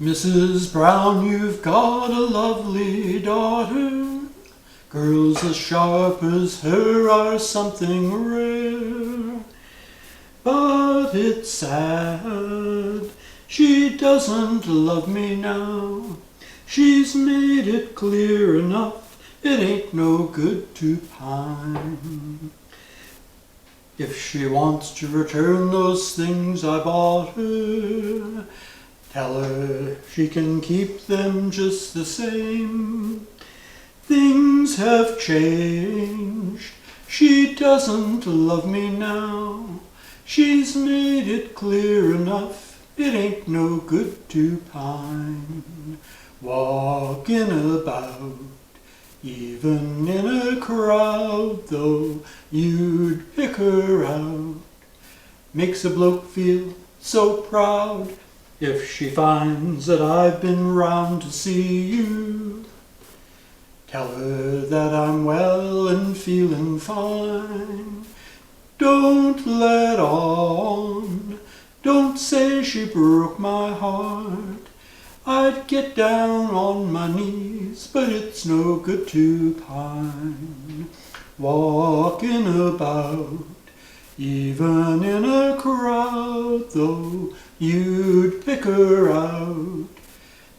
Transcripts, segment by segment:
Mrs. Brown, you've got a lovely daughter. Girls as sharp as her are something rare. But it's sad, she doesn't love me now. She's made it clear enough, it ain't no good to pine. If she wants to return those things I bought her, tell her she can keep them just the same. Things have changed, she doesn't love me now. She's made it clear enough, it ain't no good to pine. Walking about, even in a crowd, though you'd pick her out. Makes a bloke feel so proud if she finds that I've been round to see you. Tell her that I'm well and feeling fine. Don't let on, don't say she broke my heart. I'd get down on my knees, but it's no good to pine. Walking about, even in a crowd, though you'd pick her out.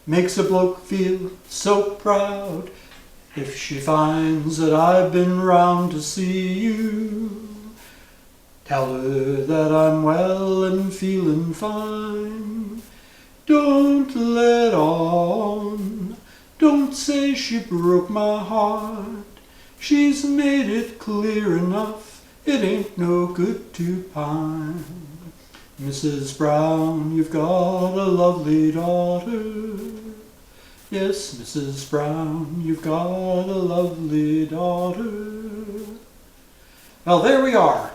Makes a bloke feel so proud if she finds that I've been round to see you. Tell her that I'm well and feeling fine. Don't let on, don't say she broke my heart. She's made it clear enough, it ain't no good to pine. Mrs. Brown, you've got a lovely daughter. Yes, Mrs. Brown, you've got a lovely daughter. Well, there we are.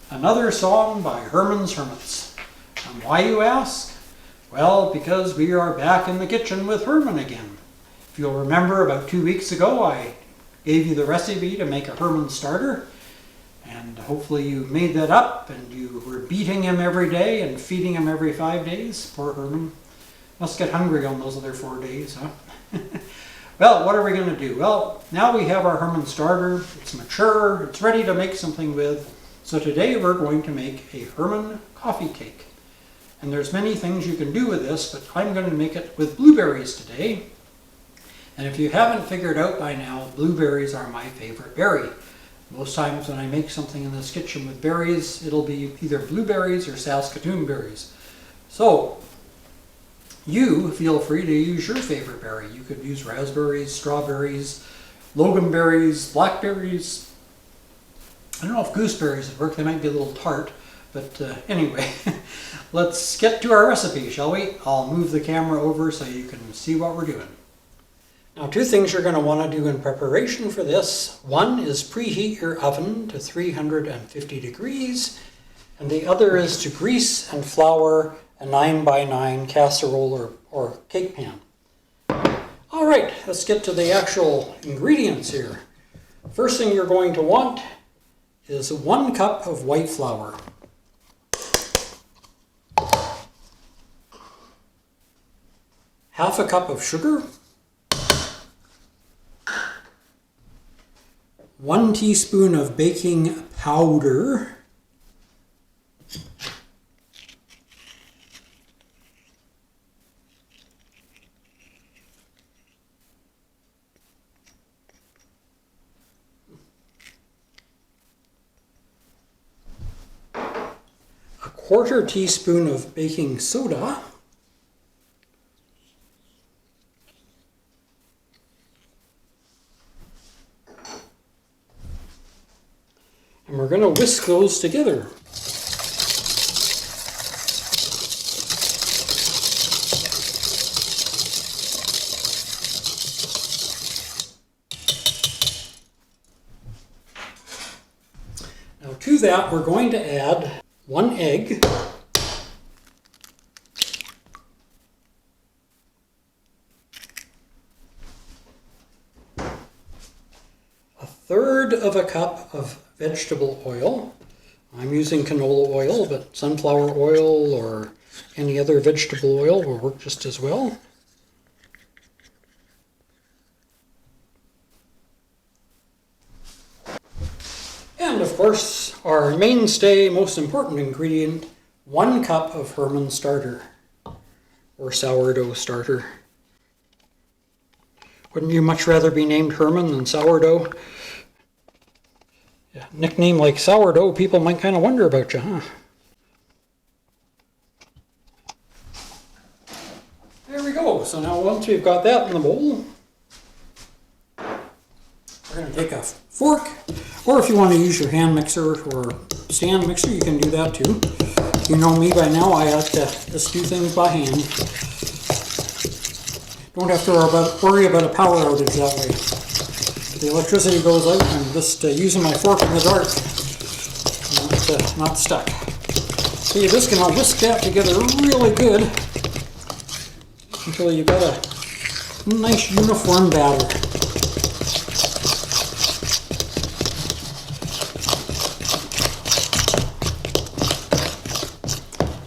Another song by Herman's Hermits. And why, you ask? Well, because we are back in the kitchen with Herman again. If you'll remember, about 2 weeks ago, I gave you the recipe to make a Herman Starter. And hopefully you made that up and you were beating him every day and feeding him every 5 days. Poor Herman. Must get hungry on those other 4 days, huh? Well, what are we going to do? Well, now we have our Herman Starter. It's mature. It's ready to make something with. So today we're going to make a Herman coffee cake. And there's many things you can do with this, but I'm going to make it with blueberries today. And if you haven't figured out by now, blueberries are my favorite berry. Most times when I make something in this kitchen with berries, it'll be either blueberries or Saskatoon berries. So you feel free to use your favorite berry. You could use raspberries, strawberries, loganberries, blackberries. I don't know if gooseberries would work, they might be a little tart. But anyway, let's get to our recipe, shall we? I'll move the camera over so you can see what we're doing. Now, 2 things you're going to want to do in preparation for this. One is preheat your oven to 350 degrees, and the other is to grease and flour a 9x9 casserole or cake pan. All right, let's get to the actual ingredients here. First thing you're going to want is 1 cup of white flour. Half a cup of sugar, 1 teaspoon of baking powder, a 1/4 teaspoon of baking soda, and we're going to whisk those together. Now to that, we're going to add 1 egg, a 1/3 of a cup of vegetable oil. I'm using canola oil, but sunflower oil or Any other vegetable oil will work just as well. And of course, our mainstay, most important ingredient, 1 cup of Herman Starter, or sourdough starter. Wouldn't you much rather be named Herman than sourdough? Yeah, nickname like sourdough, people might kind of wonder about you, huh? There we go. So now once we've got that in the bowl, we're going to take a fork, or if you want to use your hand mixer or stand mixer, you can do that too. You know me by now, I like to just do things by hand. Don't have to worry about a power outage that way. If the electricity goes out, I'm just using my fork in the dark, not stuck. So you're just going to whisk that together really good until you've got a nice uniform batter.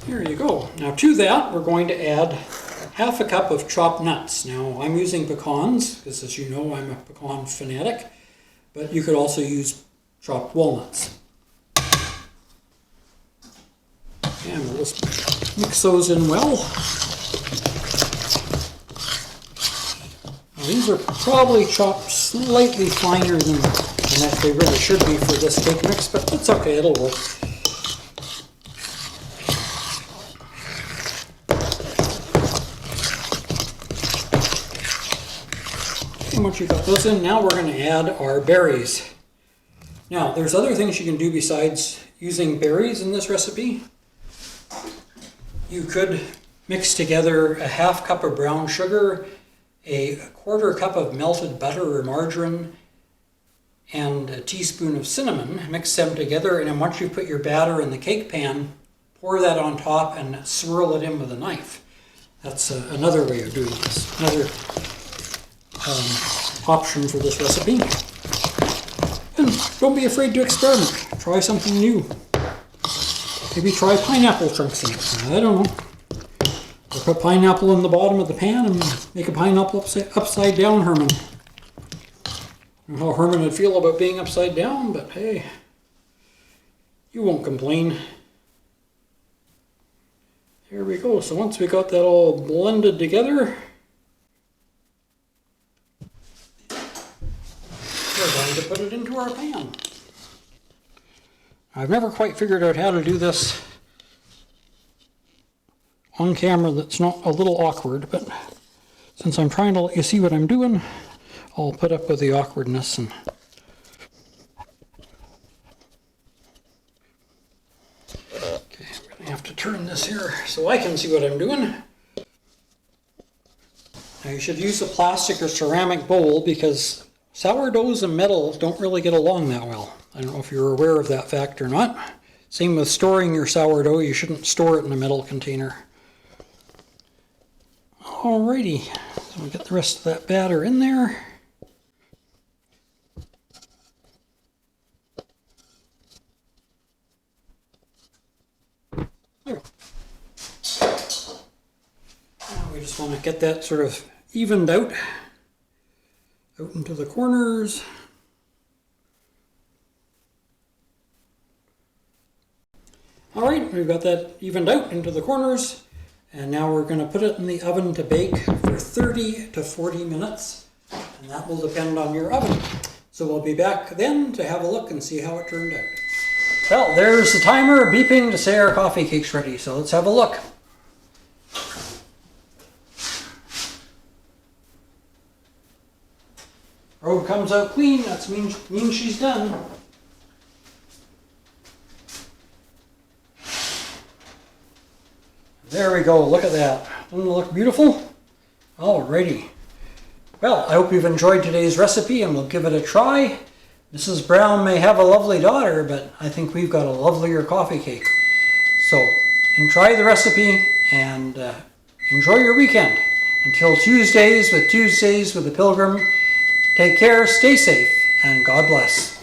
There you go. Now to that, we're going to add half a cup of chopped nuts. Now I'm using pecans, because as you know, I'm a pecan fanatic, but you could also use chopped walnuts. And we'll just mix those in well. Now, these are probably chopped slightly finer than they really should be for this cake mix, but it's okay, it'll work. And once you've got those in, now we're going to add our berries. Now, there's other things you can do besides using berries in this recipe. You could mix together a half cup of brown sugar, a quarter cup of melted butter or margarine, and a teaspoon of cinnamon. Mix them together, and then once you put your batter in the cake pan, pour that on top and swirl it in with a knife. That's another way of doing this. Another option for this recipe. And don't be afraid to experiment. Try something new. Maybe try pineapple chunks in it. I don't know. Or put pineapple in the bottom of the pan and make a pineapple upside down Herman. I don't know how Herman would feel about being upside down, but hey, you won't complain. Here we go. So once we got that all blended together, we're going to put it into our pan. I've never quite figured out how to do this on camera that's not a little awkward, but since I'm trying to let you see what I'm doing, I'll put up with the awkwardness. And okay, I'm going to have to turn this here so I can see what I'm doing. Now you should use a plastic or ceramic bowl because sourdoughs and metal don't really get along that well. I don't know if you're aware of that fact or not. Same with storing your sourdough, you shouldn't store it in a metal container. Alrighty, so we get the rest of that batter in there. There. Now we just want to get that sort of evened out into the corners. Alright, we've got that evened out into the corners, and now we're going to put it in the oven to bake for 30 to 40 minutes, and that will depend on your oven. So we'll be back then to have a look and see how it turned out. Well, there's the timer beeping to say our coffee cake's ready, so let's have a look. Road comes out clean, that means she's done. There we go, look at that. Doesn't it look beautiful? Alrighty. Well, I hope you've enjoyed today's recipe and we'll give it a try. Mrs. Brown may have a lovely daughter, but I think we've got a lovelier coffee cake. So, try the recipe and enjoy your weekend. Until Tuesdays with the Pilgrim, take care, stay safe, and God bless.